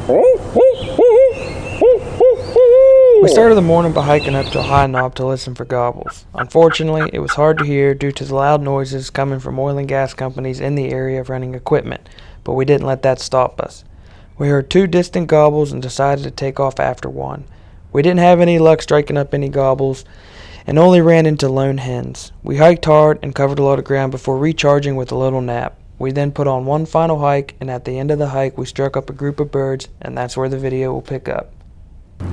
We started the morning by hiking up to a high knob to listen for gobbles. Unfortunately, it was hard to hear due to the loud noises coming from oil and gas companies in the area running equipment, but we didn't let that stop us. We heard 2 distant gobbles and decided to take off after one. We didn't have any luck striking up any gobbles and only ran into lone hens. We hiked hard and covered a lot of ground before recharging with a little nap. We then put on one final hike, and at the end of the hike we struck up a group of birds, and that's where the video will pick up. I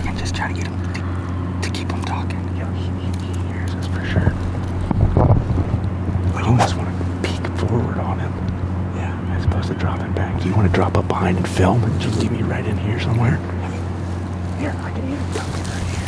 can just try to get him to keep him talking. Yeah, he hears us for sure. But you must want to peek forward on him. Yeah, as opposed to dropping back. Do you want to drop up behind and film and just leave me right in here somewhere? Here, I can even dump it right here.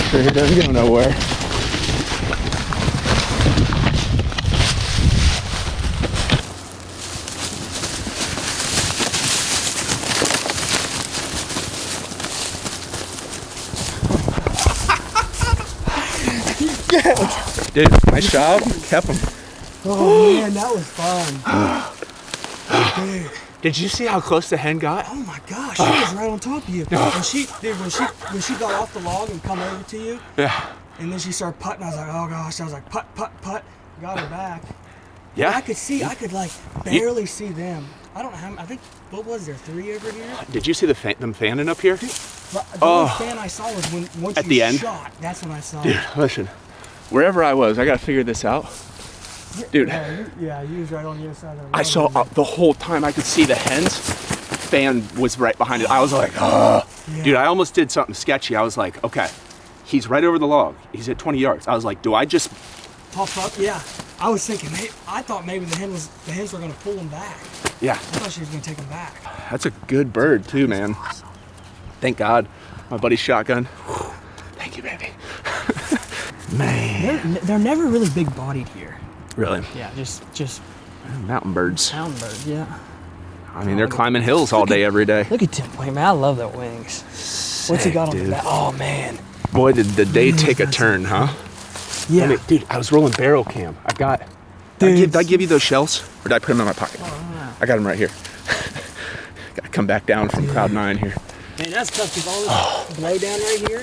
sure it doesn't go nowhere. Dude, nice job. Kept him. Oh man, that was fun. Dude. Did you see how close the hen got? Oh my gosh, she was right on top of you. And she, dude, when she got off the log and come over to you, Yeah. and then she started putting, I was like, oh gosh, I was like, putt, putt, putt, got her back. Yeah. I could like barely see them. I don't know how, I think, what was there, 3 over here? Did you see them fanning up here? Dude, the only fan I saw was once At you the end? shot, that's when I saw Dude, it. listen. Wherever I was, I gotta figure this out. Dude. Yeah, you was right on the other side of the road. I saw the whole time I could see the hen's fan was right behind it. I was like, oh. Yeah. Dude, I almost did something sketchy. I was like, okay, he's right over the log. He's at 20 yards. I was like, do I just... Pop up, yeah. I was thinking, I thought maybe the hens were gonna pull him back. Yeah, I thought she was gonna take him back. that's a good bird too, man. Awesome. Thank God. My buddy's shotgun. Whew. Thank you, baby. Man. They're never really big bodied here. Really? Yeah, just Mountain birds. town birds, yeah. I mean, they're climbing hills all day, every day. Look at them. Wait, man, I love their wings. What's he got on dude. the back? Oh man. Boy, did the day take a turn, huh? Yeah. I mean, dude, I was rolling barrel cam. I got... Did I give you those shells? Or did I put them in my pocket? I got them right here. Gotta come back down from Cloud 9 here. Man, that's tough because all this blow down right here,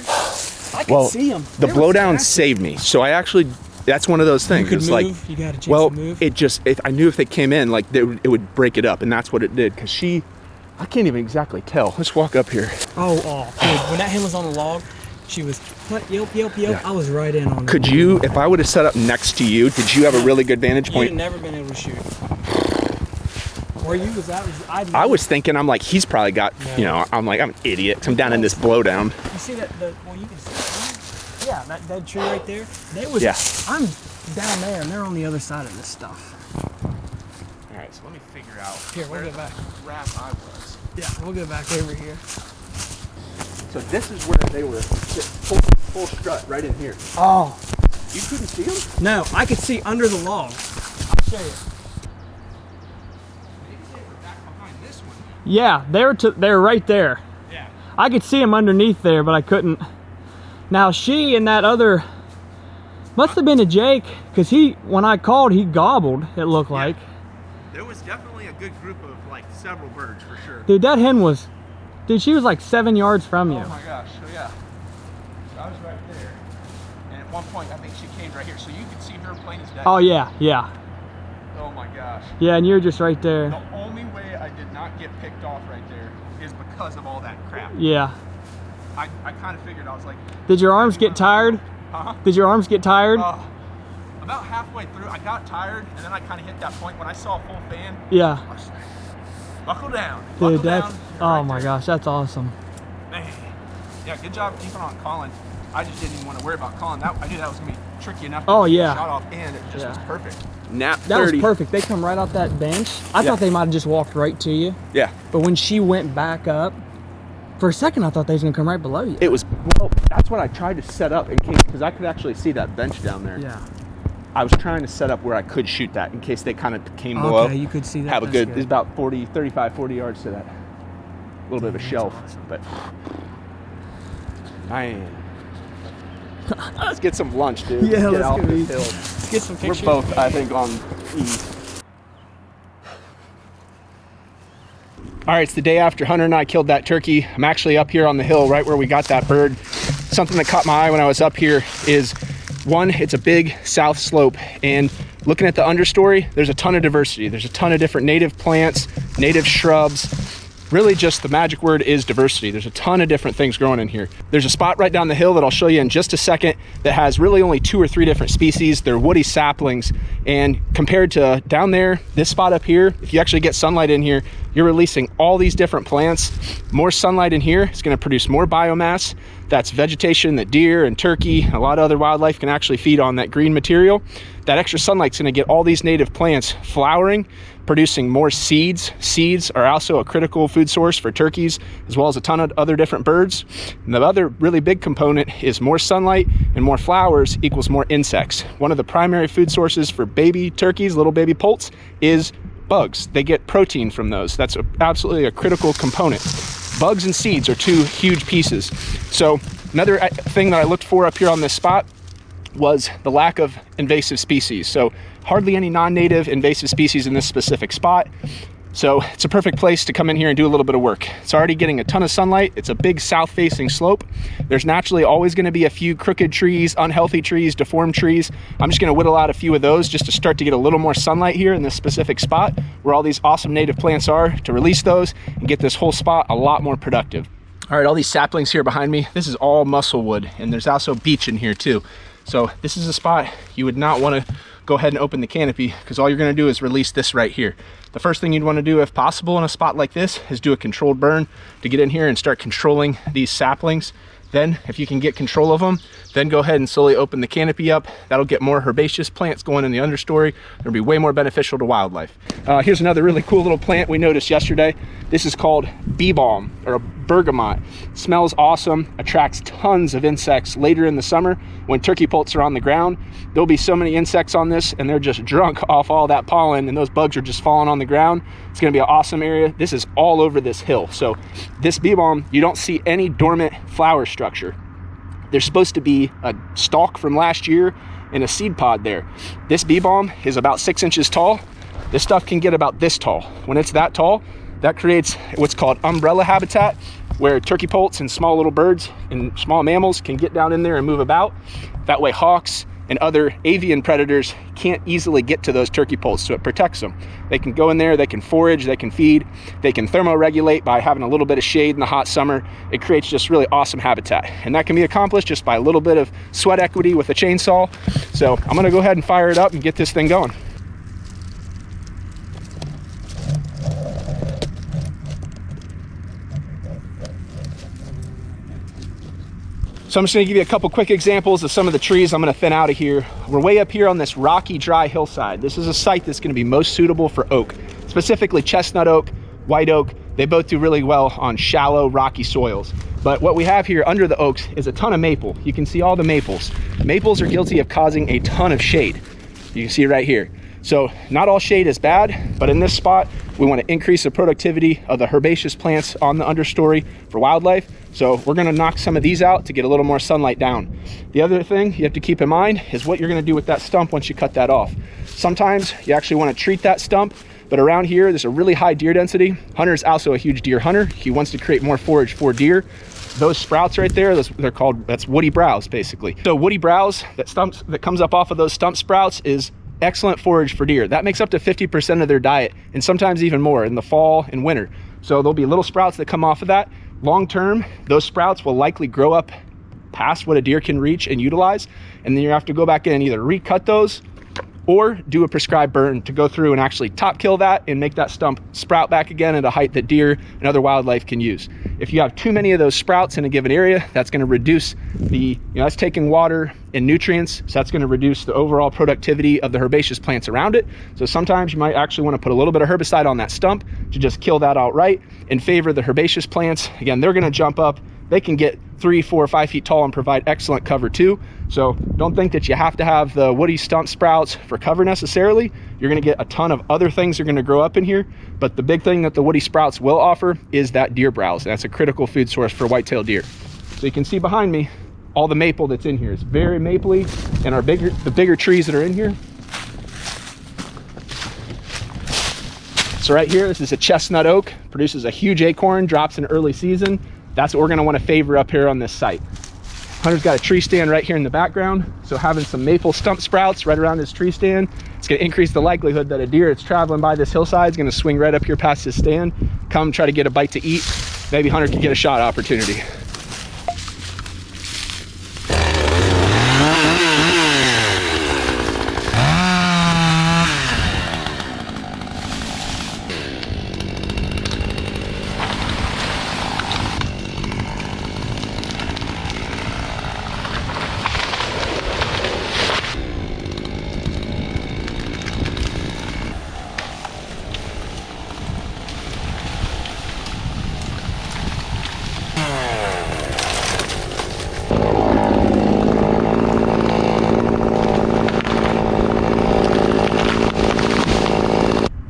I can see them. The blowdown saved me. So I actually... That's one of those things. You could It's move. like... You got a chance Well, to move. it just... I knew if they came in, like, it would break it up. And that's what it did. Because she... I can't even exactly tell. Let's walk up here. Oh, dude, when that hen was on the log, she was yelp, yelp, yelp. Yeah. I was right in on it. Could you... If I would have set up next to you, did you have a really good vantage You'd point? never been able to shoot. Where you was at, I was thinking, I'm like, he's probably got, you know, I'm like, I'm an idiot. 'Cause I'm down in this blowdown. You see that? Well, you can see. Yeah, that dead tree right there. They was. Yeah. I'm down there, and they're on the other side of this stuff. All right, so let me figure out Here, we'll go back. crap I was. Yeah, we'll go back over here. So this is where they were full strut right in here. Oh. You couldn't see them? No, I could see under the log. I'll show you. Maybe they were back behind this one. Yeah, they're right there. Yeah. I could see them underneath there, but I couldn't. Now she and that other must have been a Jake, because when I called, he gobbled. It looked like. There was definitely a good group of like several birds for sure. Dude, that hen was. Dude, she was like 7 yards from you. Oh my gosh, so yeah. So I was right there. And at one point, I think she came right here. So you could see her plain as day. Oh yeah, yeah, Oh my gosh. yeah, and you're just right there. The only way I did not get picked off right there is because of all that crap. Yeah. I kind of figured, I was like, Did your arms get tired? huh? Did your arms get tired? About halfway through, I got tired, and then I kind of hit that point when I saw a full fan. Yeah. I was like, buckle down. Dude, Buckle that's. down. You're Oh right my there. gosh, that's awesome. Man. Yeah, good job keeping on calling. I just didn't even want to worry about calling. I knew that was going to be tricky enough to Oh, get a yeah. shot off, and it just Yeah. was perfect. Nap That 30. was perfect. They come right off that bench. I Yeah. thought they might have just walked right to you, Yeah. but when she went back up, for a second I thought they was gonna come right below you. It was, well, that's what I tried to set up in case, because I could actually see that bench down there. Yeah. I was trying to set up where I could shoot that in case they kind of came below. Okay, you could see that. Have a That's good, it's about 35, 40 yards to that. A little bit of a That's shelf, awesome. but man. Let's get some lunch, dude. Yeah, Get let's off go this eat. hill. Let's get some We're pictures. both, I think, on E. All right, it's the day after Hunter and I killed that turkey. I'm actually up here on the hill right where we got that bird. Something that caught my eye when I was up here is, one, it's a big south slope, and looking at the understory, there's a ton of diversity. There's a ton of different native plants, native shrubs. Really just the magic word is diversity. There's a ton of different things growing in here. There's a spot right down the hill that I'll show you in just a second that has really only 2 or 3 different species. They're woody saplings, and compared to down there, this spot up here, if you actually get sunlight in here, you're releasing all these different plants. More sunlight in here is going to produce more biomass. That's vegetation that deer and turkey, a lot of other wildlife can actually feed on, that green material. That extra sunlight's going to get all these native plants flowering, producing more seeds. Seeds are also a critical food source for turkeys, as well as a ton of other different birds. And the other really big component is more sunlight and more flowers equals more insects. One of the primary food sources for baby turkeys, little baby poults, is bugs. They get protein from those. That's absolutely a critical component. Bugs and seeds are two huge pieces. So another thing that I looked for up here on this spot was the lack of invasive species. So hardly any non-native invasive species in this specific spot. So it's a perfect place to come in here and do a little bit of work. It's already getting a ton of sunlight. It's a big south-facing slope. There's naturally always going to be a few crooked trees, unhealthy trees, deformed trees. I'm just going to whittle out a few of those just to start to get a little more sunlight here in this specific spot where all these awesome native plants are, to release those and get this whole spot a lot more productive. All right, all these saplings here behind me, this is all musclewood, and there's also beech in here too. So this is a spot you would not want to go ahead and open the canopy, because all you're going to do is release this right here. The first thing you'd want to do, if possible, in a spot like this is do a controlled burn to get in here and start controlling these saplings. Then, if you can get control of them, then go ahead and slowly open the canopy up. That'll get more herbaceous plants going in the understory. It'll be way more beneficial to wildlife. Here's another really cool little plant we noticed yesterday. This is called bee balm, or a bergamot. Smells awesome, attracts tons of insects later in the summer when turkey poults are on the ground. There'll be so many insects on this, and they're just drunk off all that pollen, and those bugs are just falling on the ground. It's gonna be an awesome area. This is all over this hill. So this bee balm, you don't see any dormant flower structure. There's supposed to be a stalk from last year and a seed pod there. This bee balm is about 6 inches tall. This stuff can get about this tall. When it's that tall, that creates what's called umbrella habitat, where turkey poults and small little birds and small mammals can get down in there and move about. That way hawks and other avian predators can't easily get to those turkey poults, so it protects them. They can go in there, they can forage, they can feed, they can thermoregulate by having a little bit of shade in the hot summer. It creates just really awesome habitat, and that can be accomplished just by a little bit of sweat equity with a chainsaw. So I'm gonna go ahead and fire it up and get this thing going. So I'm just gonna give you a couple quick examples of some of the trees I'm gonna thin out of here. We're way up here on this rocky, dry hillside. This is a site that's gonna be most suitable for oak, specifically chestnut oak, white oak. They both do really well on shallow, rocky soils. But what we have here under the oaks is a ton of maple. You can see all the maples. Maples are guilty of causing a ton of shade. You can see right here. So not all shade is bad, but in this spot, we want to increase the productivity of the herbaceous plants on the understory for wildlife. So we're going to knock some of these out to get a little more sunlight down. The other thing you have to keep in mind is what you're going to do with that stump once you cut that off. Sometimes you actually want to treat that stump, but around here, there's a really high deer density. Hunter is also a huge deer hunter. He wants to create more forage for deer. Those sprouts right there, that's woody browse, basically. So woody browse, that comes up off of those stump sprouts, is excellent forage for deer. That makes up to 50% of their diet, and sometimes even more in the fall and winter. So there'll be little sprouts that come off of that. Long term, those sprouts will likely grow up past what a deer can reach and utilize, and then you have to go back in and either recut those or do a prescribed burn to go through and actually top kill that and make that stump sprout back again at a height that deer and other wildlife can use. If you have too many of those sprouts in a given area, that's going to reduce that's taking water and nutrients, so that's going to reduce the overall productivity of the herbaceous plants around it. So sometimes you might actually want to put a little bit of herbicide on that stump to just kill that outright in favor of the herbaceous plants. Again, they're going to jump up. They can get 3, 4, 5 feet tall and provide excellent cover too. So don't think that you have to have the woody stump sprouts for cover necessarily. You're going to get a ton of other things that are going to grow up in here, but the big thing that the woody sprouts will offer is that deer browse. That's a critical food source for white-tailed deer. So you can see behind me all the maple that's in here. It's very mapley, and the bigger trees that are in here. So right here, this is a chestnut oak, produces a huge acorn, drops in early season. That's what we're going to want to favor up here on this site. Hunter's got a tree stand right here in the background, so having some maple stump sprouts right around his tree stand, it's going to increase the likelihood that a deer that's traveling by this hillside is going to swing right up here past his stand, come try to get a bite to eat. Maybe Hunter can get a shot opportunity.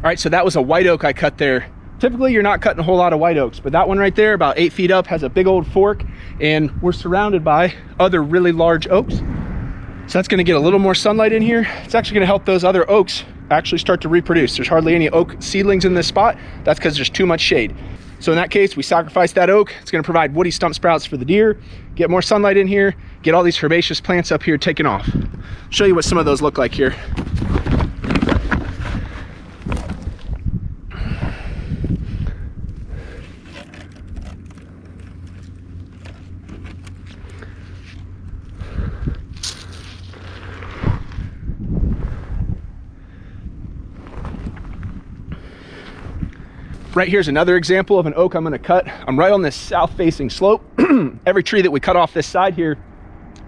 right, so that was a white oak I cut there. Typically you're not cutting a whole lot of white oaks, but that one right there, about 8 feet up, has a big old fork, and we're surrounded by other really large oaks. So that's gonna get a little more sunlight in here. It's actually gonna help those other oaks actually start to reproduce. There's hardly any oak seedlings in this spot. That's because there's too much shade. So in that case, we sacrifice that oak. It's gonna provide woody stump sprouts for the deer, get more sunlight in here, get all these herbaceous plants up here taken off. Show you what some of those look like here. Right here's another example of an oak I'm gonna cut. I'm right on this south-facing slope. Every tree that we cut off this side here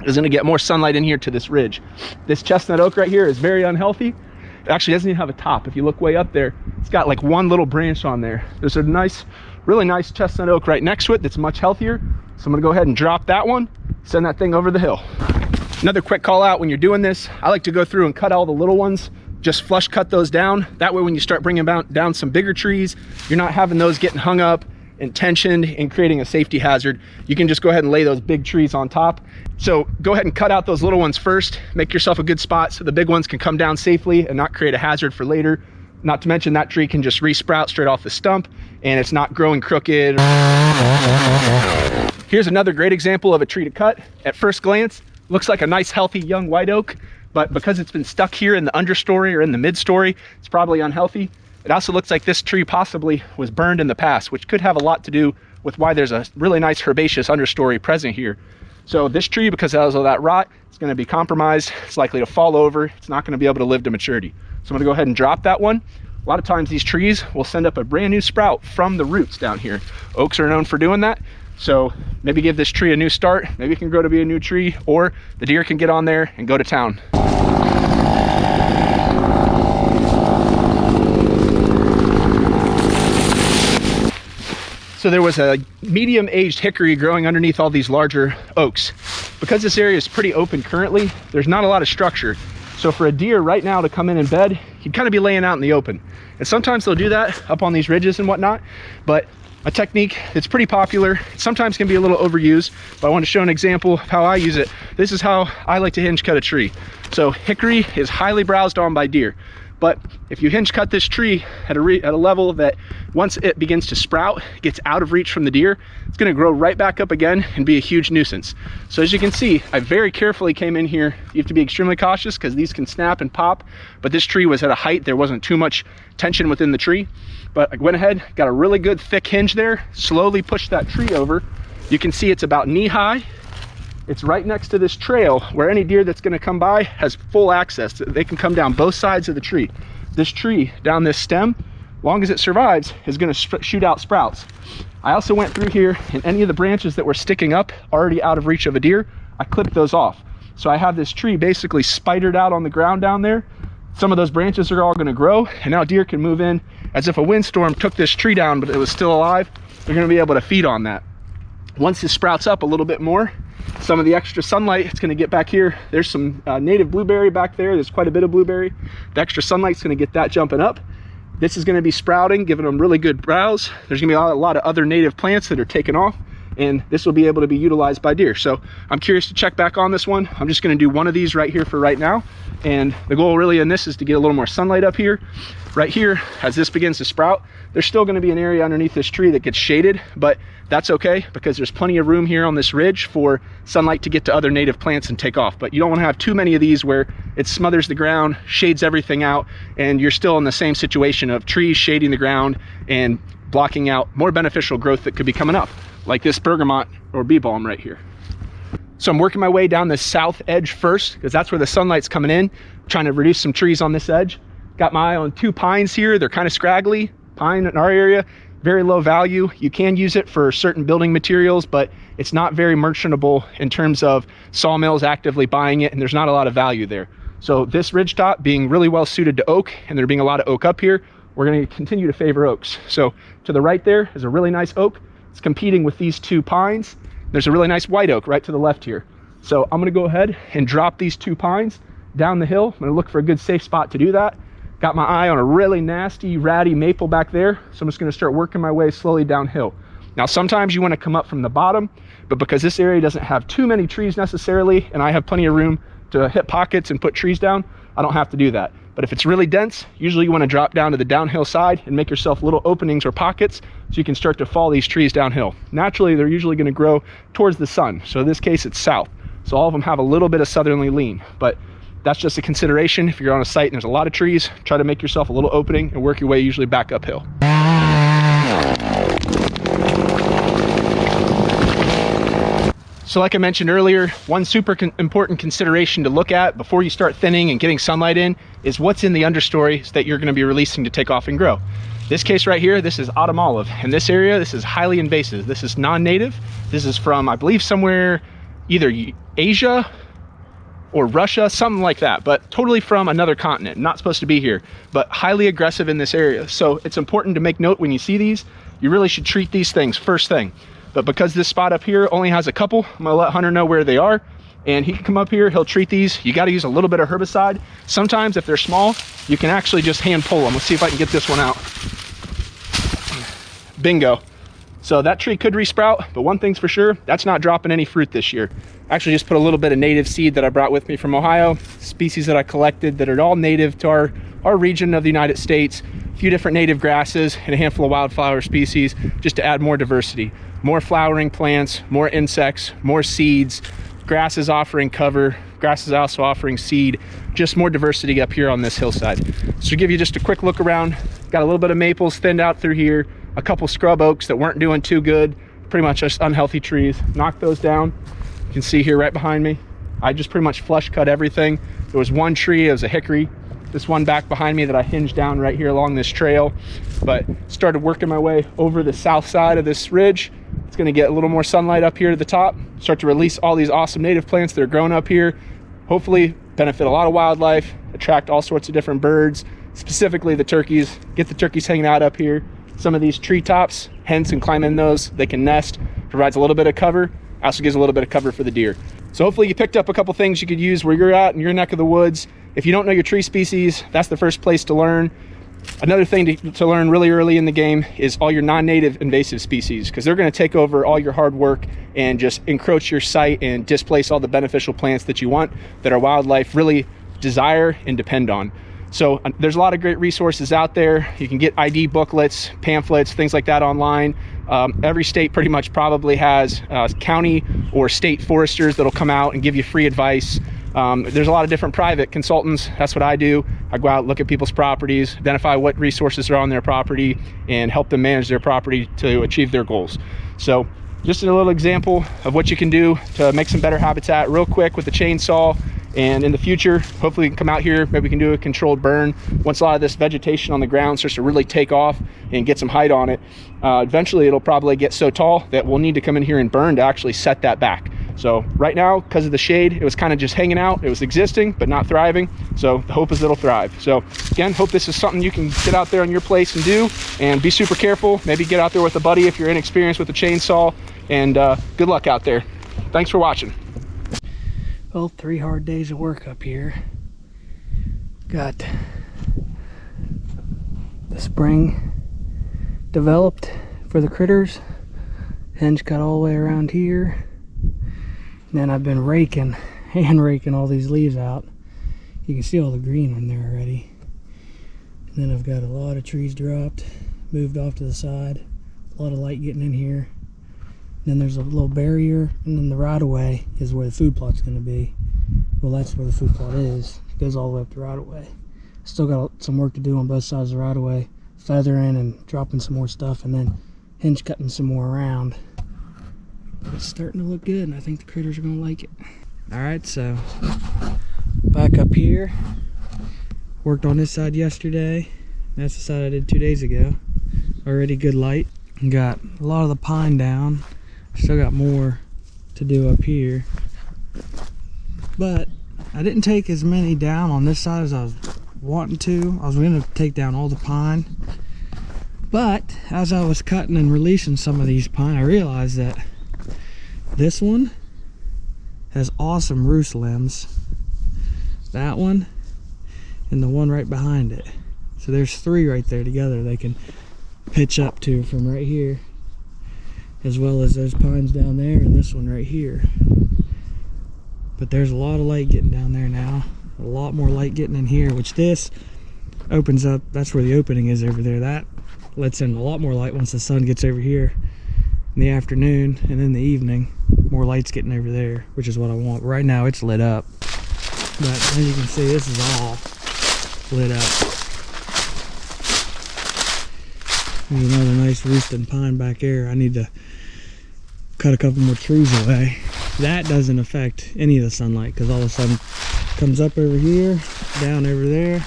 is gonna get more sunlight in here to this ridge. This chestnut oak right here is very unhealthy. It actually doesn't even have a top. If you look way up there, it's got like one little branch on there. There's a nice, really nice chestnut oak right next to it that's much healthier. So I'm gonna go ahead and drop that one, send that thing over the hill. Another quick call out when you're doing this, I like to go through and cut all the little ones. Just flush cut those down. That way when you start bringing down some bigger trees, you're not having those getting hung up and tensioned and creating a safety hazard. You can just go ahead and lay those big trees on top. So go ahead and cut out those little ones first. Make yourself a good spot so the big ones can come down safely and not create a hazard for later. Not to mention that tree can just re-sprout straight off the stump and it's not growing crooked. Here's another great example of a tree to cut. At first glance, looks like a nice healthy young white oak, but because it's been stuck here in the understory or in the mid-story, it's probably unhealthy. It also looks like this tree possibly was burned in the past, which could have a lot to do with why there's a really nice herbaceous understory present here. So this tree, because of all that rot, it's gonna be compromised. It's likely to fall over. It's not gonna be able to live to maturity. So I'm gonna go ahead and drop that one. A lot of times these trees will send up a brand new sprout from the roots down here. Oaks are known for doing that. So maybe give this tree a new start. Maybe it can grow to be a new tree, or the deer can get on there and go to town. So there was a medium-aged hickory growing underneath all these larger oaks. Because this area is pretty open currently, there's not a lot of structure. So for a deer right now to come in bed, he'd kind of be laying out in the open. And sometimes they'll do that up on these ridges and whatnot, but a technique that's pretty popular, sometimes can be a little overused, but I want to show an example of how I use it. This is how I like to hinge cut a tree. So hickory is highly browsed on by deer, but if you hinge cut this tree at a level that once it begins to sprout, gets out of reach from the deer, it's going to grow right back up again and be a huge nuisance. So as you can see, I very carefully came in here. You have to be extremely cautious because these can snap and pop, but this tree was at a height, there wasn't too much tension within the tree. But I went ahead, got a really good thick hinge there, slowly pushed that tree over. You can see it's about knee high. It's right next to this trail where any deer that's gonna come by has full access. They can come down both sides of the tree. This tree down this stem, long as it survives, is gonna shoot out sprouts. I also went through here, and any of the branches that were sticking up already out of reach of a deer, I clipped those off. So I have this tree basically spidered out on the ground down there. Some of those branches are all gonna grow, and now deer can move in as if a windstorm took this tree down, but it was still alive. They're gonna be able to feed on that. Once this sprouts up a little bit more, some of the extra sunlight, it's gonna get back here. There's some native blueberry back there. There's quite a bit of blueberry. The extra sunlight's gonna get that jumping up. This is gonna be sprouting, giving them really good browse. There's gonna be a lot of other native plants that are taken off, and this will be able to be utilized by deer. So I'm curious to check back on this one. I'm just gonna do one of these right here for right now. And the goal really in this is to get a little more sunlight up here. Right here, as this begins to sprout, there's still gonna be an area underneath this tree that gets shaded, but that's okay because there's plenty of room here on this ridge for sunlight to get to other native plants and take off. But you don't wanna have too many of these where it smothers the ground, shades everything out, and you're still in the same situation of trees shading the ground and blocking out more beneficial growth that could be coming up, like this bergamot or bee balm right here. So I'm working my way down the south edge first because that's where the sunlight's coming in, trying to reduce some trees on this edge. Got my eye on 2 pines here. They're kind of scraggly. Pine in our area, very low value. You can use it for certain building materials, but it's not very merchantable in terms of sawmills actively buying it, and there's not a lot of value there. So this ridgetop being really well suited to oak, and there being a lot of oak up here, we're gonna continue to favor oaks. So to the right there is a really nice oak. It's competing with these 2 pines. There's a really nice white oak right to the left here. So I'm gonna go ahead and drop these 2 pines down the hill. I'm gonna look for a good safe spot to do that. Got my eye on a really nasty, ratty maple back there, so I'm just gonna start working my way slowly downhill. Now, sometimes you wanna come up from the bottom, but because this area doesn't have too many trees necessarily, and I have plenty of room to hit pockets and put trees down, I don't have to do that. But if it's really dense, usually you wanna drop down to the downhill side and make yourself little openings or pockets so you can start to fall these trees downhill. Naturally, they're usually gonna grow towards the sun. So in this case, it's south. So all of them have a little bit of southerly lean, but that's just a consideration. If you're on a site and there's a lot of trees, try to make yourself a little opening and work your way usually back uphill. So like I mentioned earlier, one super important consideration to look at before you start thinning and getting sunlight in is what's in the understories that you're gonna be releasing to take off and grow. This case right here, this is autumn olive. In this area, this is highly invasive. This is non-native. This is from, I believe, somewhere either Asia or Russia, something like that, but totally from another continent, not supposed to be here, but highly aggressive in this area. So it's important to make note when you see these, you really should treat these things first thing. But because this spot up here only has a couple, I'm gonna let Hunter know where they are, and he can come up here, he'll treat these. You gotta use a little bit of herbicide. Sometimes if they're small, you can actually just hand pull them. Let's see if I can get this one out. Bingo. So that tree could resprout, but one thing's for sure, that's not dropping any fruit this year. Actually just put a little bit of native seed that I brought with me from Ohio, species that I collected that are all native to our region of the United States, a few different native grasses and a handful of wildflower species just to add more diversity. More flowering plants, more insects, more seeds, grasses offering cover, grasses also offering seed, just more diversity up here on this hillside. So to give you just a quick look around, got a little bit of maples thinned out through here, a couple scrub oaks that weren't doing too good, pretty much just unhealthy trees. Knocked those down. You can see here right behind me, I just pretty much flush cut everything. There was one tree, it was a hickory. This one back behind me that I hinged down right here along this trail, but started working my way over the south side of this ridge. It's gonna get a little more sunlight up here to the top, start to release all these awesome native plants that are growing up here. Hopefully benefit a lot of wildlife, attract all sorts of different birds, specifically the turkeys. Get the turkeys hanging out up here. Some of these treetops, hens can climb in those, they can nest, provides a little bit of cover, also gives a little bit of cover for the deer. So hopefully you picked up a couple things you could use where you're at in your neck of the woods. If you don't know your tree species, that's the first place to learn. Another thing to learn really early in the game is all your non-native invasive species, because they're going to take over all your hard work and just encroach your site and displace all the beneficial plants that you want, that our wildlife really desire and depend on. So there's a lot of great resources out there. You can get ID booklets, pamphlets, things like that online. Every state pretty much probably has county or state foresters that'll come out and give you free advice. There's a lot of different private consultants. That's what I do. I go out, look at people's properties, identify what resources are on their property, and help them manage their property to achieve their goals. So just a little example of what you can do to make some better habitat real quick with the chainsaw. And in the future, hopefully we can come out here, maybe we can do a controlled burn. Once a lot of this vegetation on the ground starts to really take off and get some height on it, eventually it'll probably get so tall that we'll need to come in here and burn to actually set that back. So right now, because of the shade, it was kind of just hanging out. It was existing, but not thriving. So the hope is it'll thrive. So again, hope this is something you can get out there on your place and do, and be super careful. Maybe get out there with a buddy if you're inexperienced with a chainsaw, and good luck out there. Thanks for watching. Well, 3 hard days of work up here. Got the spring developed for the critters. Hinge cut all the way around here. And then I've been hand raking all these leaves out. You can see all the green in there already. And then I've got a lot of trees dropped, moved off to the side. A lot of light getting in here. Then there's a little barrier, and then the right of way is where the food plot's going to be. Well, that's where the food plot is. It goes all the way up the right of way. Still got some work to do on both sides of the right of way, feathering and dropping some more stuff, and then hinge cutting some more around. But it's starting to look good, and I think the critters are going to like it. All right, so back up here. Worked on this side yesterday. That's the side I did 2 days ago. Already good light. Got a lot of the pine down. Still got more to do up here, but I didn't take as many down on this side as I was wanting to. I was going to take down all the pine, but as I was cutting and releasing some of these pine, I realized that this one has awesome roost limbs, that one, and the one right behind it. So there's 3 right there together they can pitch up to from right here, as well as those pines down there and this one right here. But there's a lot of light getting down there now, a lot more light getting in here, which this opens up. That's where the opening is over there. That lets in a lot more light once the sun gets over here in the afternoon, and in the evening more light's getting over there, which is what I want. Right now it's lit up, but as you can see, this is all lit up. There's another nice roosting pine back there. I need to cut a couple more trees away. That doesn't affect any of the sunlight because all the sun comes up over here, down over there,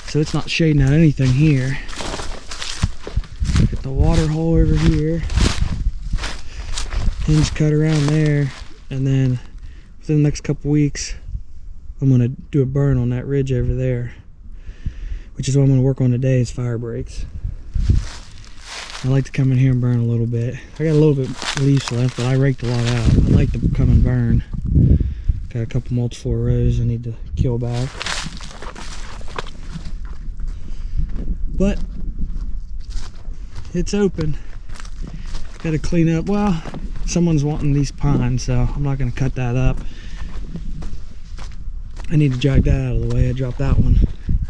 so it's not shading out anything here. Get the water hole over here, hinge cut around there, and then within the next couple weeks I'm going to do a burn on that ridge over there, which is what I'm going to work on today, is fire breaks. I like to come in here and burn a little bit. I got a little bit leaves left, but I raked a lot out. I like to come and burn. Got a couple multiple rows I need to kill back. But it's open. Got to clean up. Well, someone's wanting these pines, so I'm not going to cut that up. I need to drag that out of the way. I dropped that one.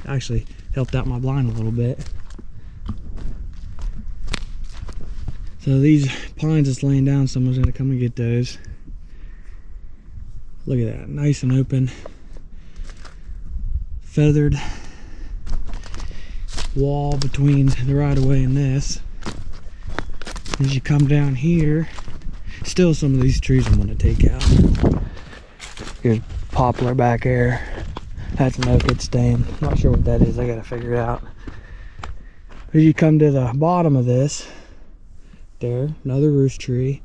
Actually helped out my blind a little bit. So these pines that's laying down, someone's going to come and get those. Look at that, nice and open, feathered wall between the right of way and this. As you come down here, still some of these trees I'm going to take out. Here's poplar back there. That's an oak, it's staying. Not sure what that is, I got to figure it out. As you come to the bottom of this, there, another roost tree,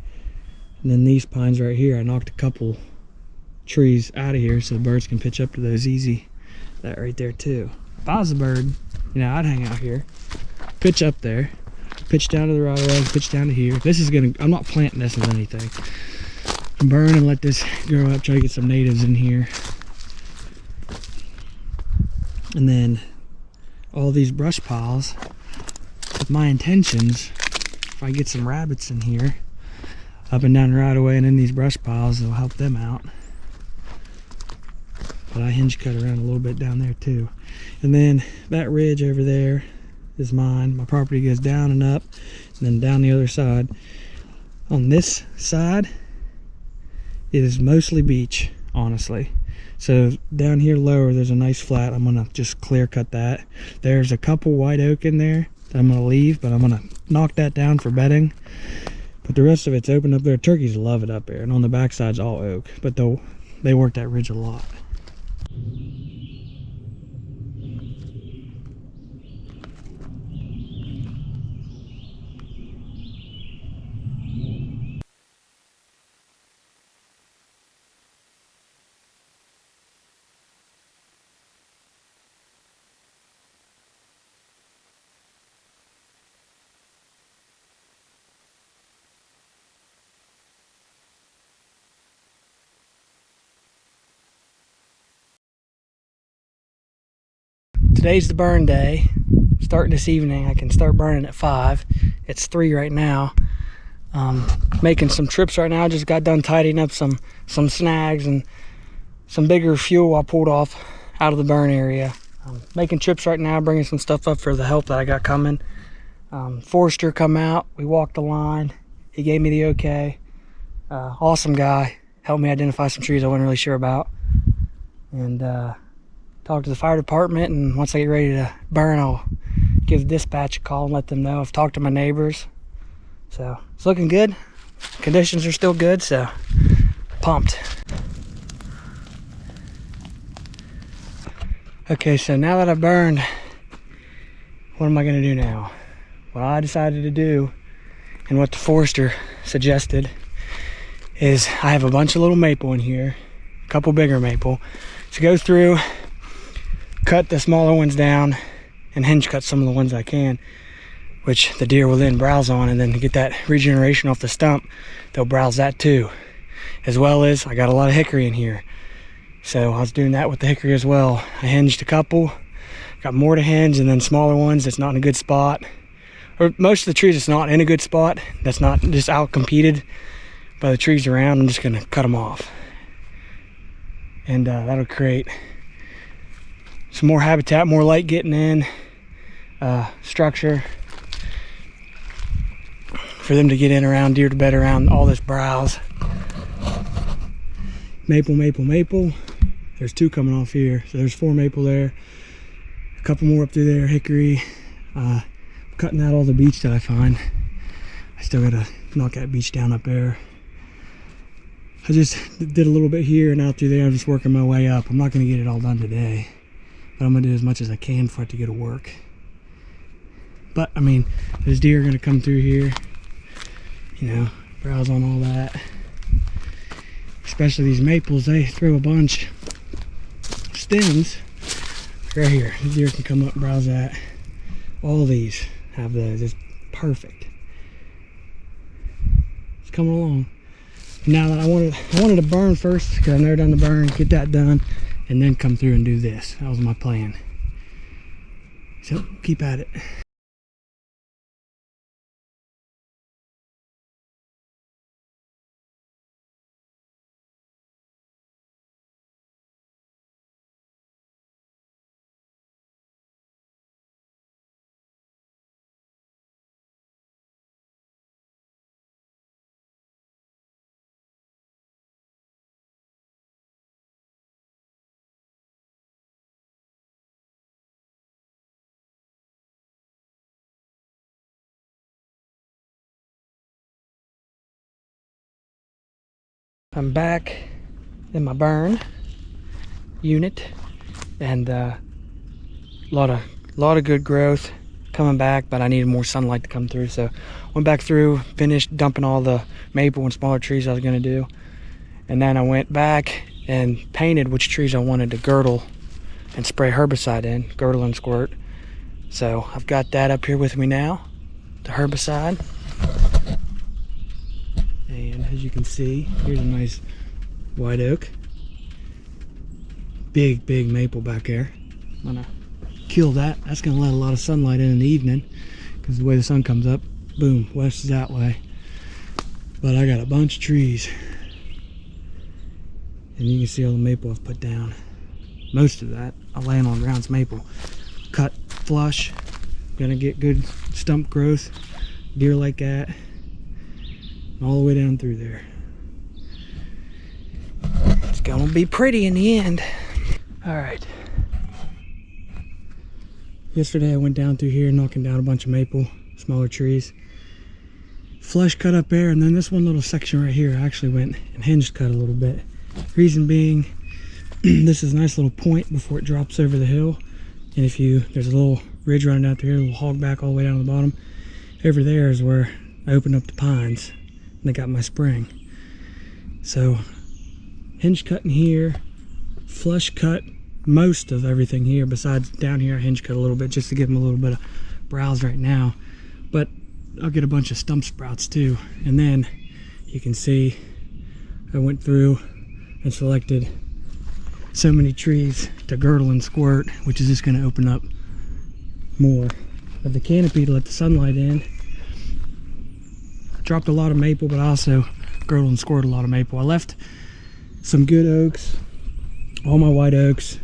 and then these pines right here, I knocked a couple trees out of here so the birds can pitch up to those easy. That right there too. If I was a bird, you know, I'd hang out here, pitch up there, pitch down to the right of way, pitch down to here. This is gonna, I'm not planting this with anything. Burn and let this grow up, try to get some natives in here. And then all these brush piles, with my intentions, if I get some rabbits in here, up and down the right of way and in these brush piles, it'll help them out. But I hinge cut around a little bit down there too. And then that ridge over there is mine. My property goes down and up, and then down the other side. On this side, it is mostly beech, honestly. So down here lower, there's a nice flat. I'm gonna just clear cut that. There's a couple white oak in there that I'm gonna leave, but I'm gonna knock that down for bedding. But the rest of it's open up there. Turkeys love it up there, and on the back side's all oak. But they work that ridge a lot. Today's the burn day. Starting this evening, I can start burning at 5. It's 3 right now. Making some trips right now. Just got done tidying up some snags and some bigger fuel I pulled off out of the burn area. Making trips right now, bringing some stuff up for the help that I got coming. Forester come out, we walked the line. He gave me the okay. Awesome guy. Helped me identify some trees I wasn't really sure about. And talk to the fire department, and once I get ready to burn, I'll give the dispatch a call and let them know. I've talked to my neighbors, so it's looking good. Conditions are still good, so pumped. Okay, so now that I've burned, what am I gonna do now? What I decided to do, and what the forester suggested, is I have a bunch of little maple in here, a couple bigger maple, to go through, cut the smaller ones down, and hinge cut some of the ones I can, which the deer will then browse on, and then to get that regeneration off the stump, they'll browse that too. As well as, I got a lot of hickory in here, so I was doing that with the hickory as well. I hinged a couple, Got more to hinge and then smaller ones that's not in a good spot. Or most of the trees that's not in a good spot, that's not just out competed by the trees around. I'm just gonna cut them off. And that'll create some more habitat, more light getting in, structure for them to get in around, deer to bed around all this browse. Maple, maple, maple. There's 2 coming off here, so there's 4 maple there. A couple more up through there, hickory. Cutting out all the beech that I find. I still gotta knock that beech down up there. I just did a little bit here and out through there. I'm just working my way up. I'm not gonna get it all done today, but I'm gonna do as much as I can for it to get to work. But I mean, there's deer gonna come through here, you know, browse on all that. Especially these maples, they throw a bunch of stems right here. The deer can come up and browse that. All these have those. It's perfect. It's coming along. Now that I wanted to burn first because I've never done the burn, get that done, and then come through and do this. That was my plan. So keep at it. I'm back in my burn unit, and lot of good growth coming back, but I needed more sunlight to come through, so went back through, finished dumping all the maple and smaller trees I was going to do, and then I went back and painted which trees I wanted to girdle and spray herbicide in, girdle and squirt. So I've got that up here with me now, the herbicide. And as you can see, here's a nice white oak. Big maple back there. I'm gonna kill that. That's gonna let a lot of sunlight in the evening, because the way the sun comes up, boom, west is that way. But I got a bunch of trees, and you can see all the maple I've put down. Most of that I'm laying on ground's maple. Cut flush, gonna get good stump growth, deer like that, all the way down through there. It's gonna be pretty in the end. All right. Yesterday I went down through here knocking down a bunch of maple, smaller trees. Flush cut up there, and then this one little section right here I actually went and hinged cut a little bit. Reason being, this is a nice little point before it drops over the hill. And if there's a little ridge running out through here, a little hog back all the way down to the bottom. Over there is where I opened up the pines and I got my spring. So hinge cutting here, flush cut most of everything here, besides down here I hinge cut a little bit just to give them a little bit of browse right now. But I'll get a bunch of stump sprouts too. And then you can see I went through and selected so many trees to girdle and squirt, which is just going to open up more of the canopy to let the sunlight in. Dropped a lot of maple, but I also girdle and squirt a lot of maple. I left some good oaks, all my white oaks.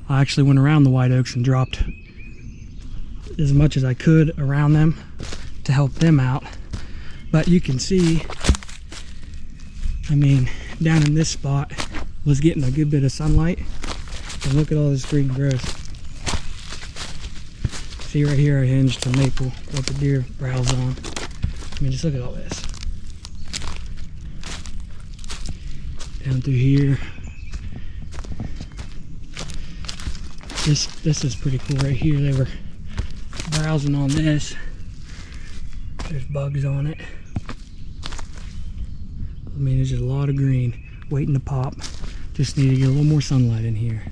I actually went around the white oaks and dropped as much as I could around them to help them out. But you can see, I mean, down in this spot was getting a good bit of sunlight, and look at all this green growth. See right here I hinged some maple, let the deer browse on. I mean, just look at all this. Down through here. This is pretty cool right here. They were browsing on this. There's bugs on it. I mean, there's just a lot of green waiting to pop. Just need to get a little more sunlight in here.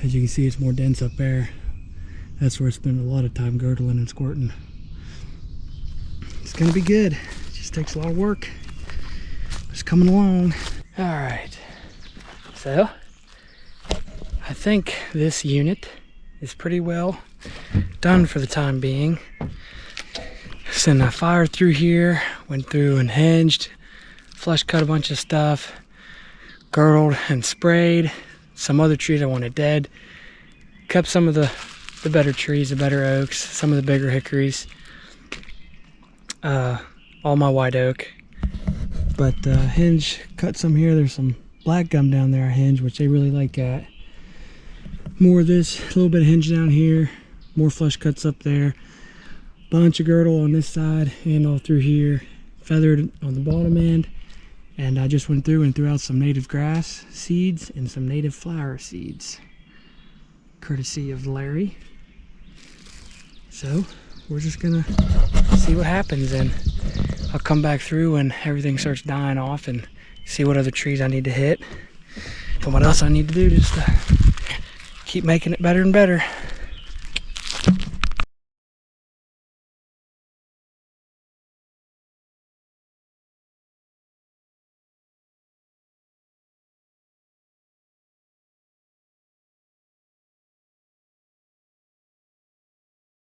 As you can see, it's more dense up there. That's where I spend a lot of time girdling and squirting. It's gonna be good. It just takes a lot of work. It's coming along. All right. So, I think this unit is pretty well done for the time being. Sent a fire through here, went through and hinged, flush cut a bunch of stuff, girdled and sprayed. Some other trees I wanted dead. Kept some of the better trees, the better oaks, some of the bigger hickories. All my white oak. But hinge, cut some here. There's some black gum down there I hinge, which they really like that. More of this, a little bit of hinge down here, more flush cuts up there. Bunch of girdle on this side and all through here. Feathered on the bottom end. And I just went through and threw out some native grass seeds and some native flower seeds, courtesy of Larry. So we're just gonna see what happens, and I'll come back through when everything starts dying off and see what other trees I need to hit and what else I need to do just to keep making it better and better.